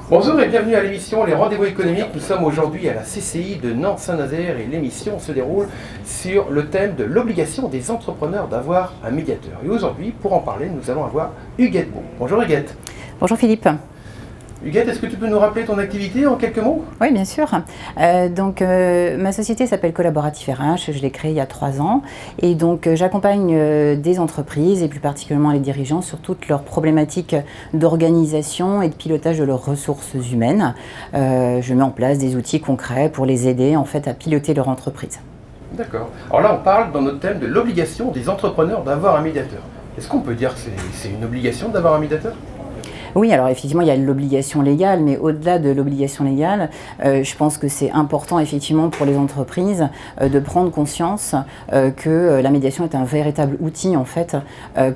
Bonjour et bienvenue à l'émission Les Rendez-vous économiques. Nous sommes aujourd'hui à la CCI de Nantes-Saint-Nazaire et l'émission se déroule sur le thème de l'obligation des entrepreneurs d'avoir un médiateur. Et aujourd'hui, pour en parler, nous allons avoir Huguette Beau. Bonjour Huguette. Bonjour Philippe. Huguette, est-ce que tu peux nous rappeler ton activité en quelques mots? Oui, bien sûr. Ma société s'appelle Collaboratif RH, je l'ai créée il y a 3 ans. Et donc, j'accompagne des entreprises et plus particulièrement les dirigeants sur toutes leurs problématiques d'organisation et de pilotage de leurs ressources humaines. Je mets en place des outils concrets pour les aider en fait à piloter leur entreprise. D'accord. Alors là, on parle dans notre thème de l'obligation des entrepreneurs d'avoir un médiateur. Est-ce qu'on peut dire que c'est une obligation d'avoir un médiateur ? Oui, alors effectivement, il y a l'obligation légale, mais au-delà de l'obligation légale, je pense que c'est important effectivement pour les entreprises de prendre conscience que la médiation est un véritable outil en fait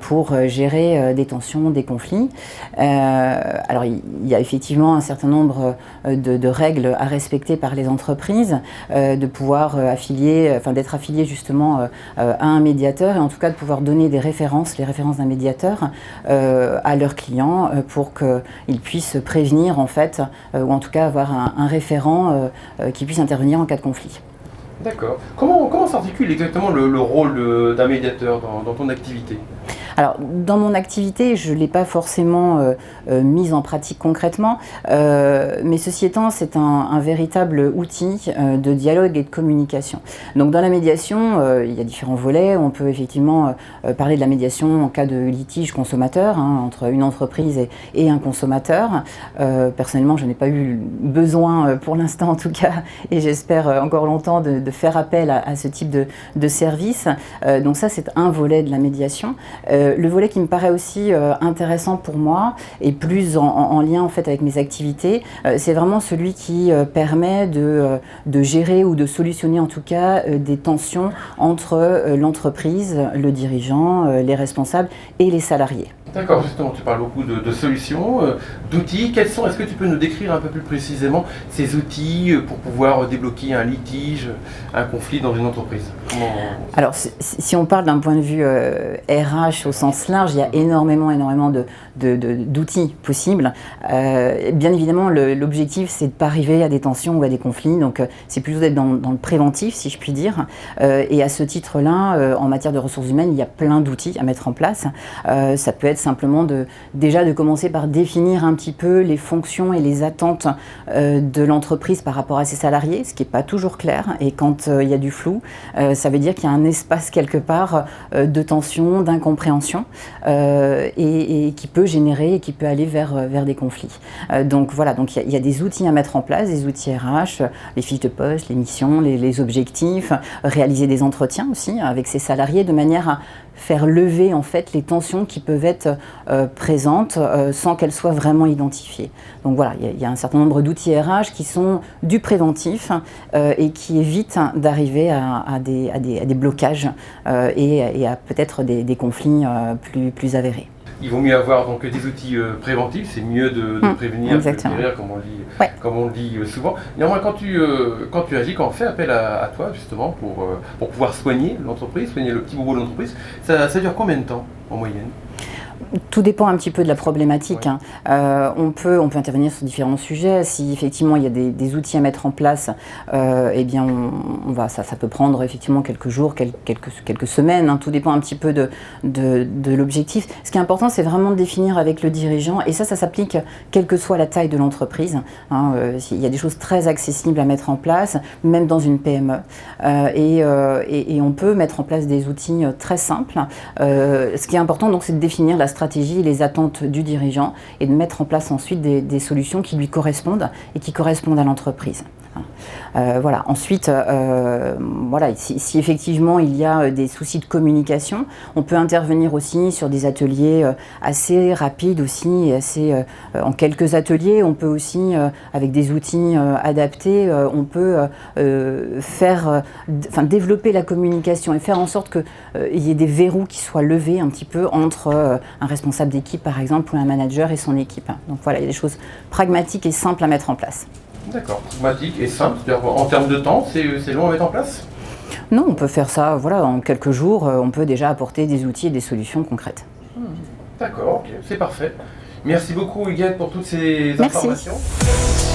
pour gérer des tensions, des conflits. Alors il y a effectivement un certain nombre de règles à respecter par les entreprises, de pouvoir d'être affilié justement à un médiateur et en tout cas de pouvoir donner des références, les références d'un médiateur à leurs clients pour qu'ils puissent prévenir en fait, ou en tout cas avoir un référent qui puisse intervenir en cas de conflit. D'accord. Comment s'articule exactement le rôle d'un médiateur dans ton activité ? Alors, dans mon activité, je ne l'ai pas forcément mise en pratique concrètement, mais ceci étant, c'est un véritable outil de dialogue et de communication. Donc, dans la médiation, il y a différents volets. On peut effectivement parler de la médiation en cas de litige consommateur entre une entreprise et un consommateur. Personnellement, je n'ai pas eu besoin, pour l'instant en tout cas, et j'espère encore longtemps, de faire appel à ce type de service. Donc ça, c'est un volet de la médiation. Le volet qui me paraît aussi intéressant pour moi et plus en lien en fait avec mes activités, c'est vraiment celui qui permet de gérer ou de solutionner en tout cas des tensions entre l'entreprise, le dirigeant, les responsables et les salariés. D'accord, justement, tu parles beaucoup de solutions, d'outils. Est-ce que tu peux nous décrire un peu plus précisément ces outils pour pouvoir débloquer un litige, un conflit dans une entreprise ? Alors, si on parle d'un point de vue RH au sens large, il y a énormément d'outils possibles. Bien évidemment, l'objectif, c'est de ne pas arriver à des tensions ou à des conflits. Donc, c'est plutôt d'être dans le préventif, si je puis dire. Et à ce titre-là, en matière de ressources humaines, il y a plein d'outils à mettre en place. Ça peut être simplement déjà de commencer par définir un petit peu les fonctions et les attentes de l'entreprise par rapport à ses salariés, ce qui n'est pas toujours clair. Et quand il y a du flou, ça veut dire qu'il y a un espace quelque part de tension, d'incompréhension et qui peut générer et qui peut aller vers des conflits. Donc voilà, donc il y a des outils à mettre en place, des outils RH, les fiches de poste, les missions, les objectifs, réaliser des entretiens aussi avec ses salariés de manière à faire lever en fait les tensions qui peuvent être présentes sans qu'elles soient vraiment identifiées. Donc voilà, il y a un certain nombre d'outils RH qui sont du préventif et qui évitent d'arriver à des blocages et à peut-être des conflits plus avérés. Il vaut mieux avoir donc des outils préventifs, c'est mieux de prévenir que de guérir, comme on le dit souvent. Néanmoins, quand tu agis, quand on fait appel à toi justement pour pouvoir soigner l'entreprise, soigner le petit bobo de l'entreprise, ça dure combien de temps en moyenne ? Tout dépend un petit peu de la problématique. Ouais. On peut intervenir sur différents sujets. Si effectivement il y a des outils à mettre en place, eh bien ça peut prendre effectivement quelques jours, quelques semaines. Tout dépend un petit peu de l'objectif. Ce qui est important, c'est vraiment de définir avec le dirigeant, et ça s'applique quelle que soit la taille de l'entreprise. Il y a des choses très accessibles à mettre en place, même dans une PME. Et on peut mettre en place des outils très simples. Ce qui est important, donc, c'est de définir la stratégie, les attentes du dirigeant et de mettre en place ensuite des solutions qui lui correspondent et qui correspondent à l'entreprise. Voilà. Ensuite, voilà, si effectivement il y a des soucis de communication, on peut intervenir aussi sur des ateliers assez rapides aussi, et assez, en quelques ateliers. On peut aussi, avec des outils adaptés, on peut développer la communication et faire en sorte qu'il y ait des verrous qui soient levés un petit peu entre un responsable d'équipe par exemple ou un manager et son équipe. Donc voilà, il y a des choses pragmatiques et simples à mettre en place. D'accord, pragmatique et simple. En termes de temps, c'est long à mettre en place? Non, on peut faire ça, voilà, en quelques jours, on peut déjà apporter des outils et des solutions concrètes. D'accord, ok, c'est parfait. Merci beaucoup Huguette pour toutes ces informations.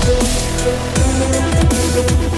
Merci.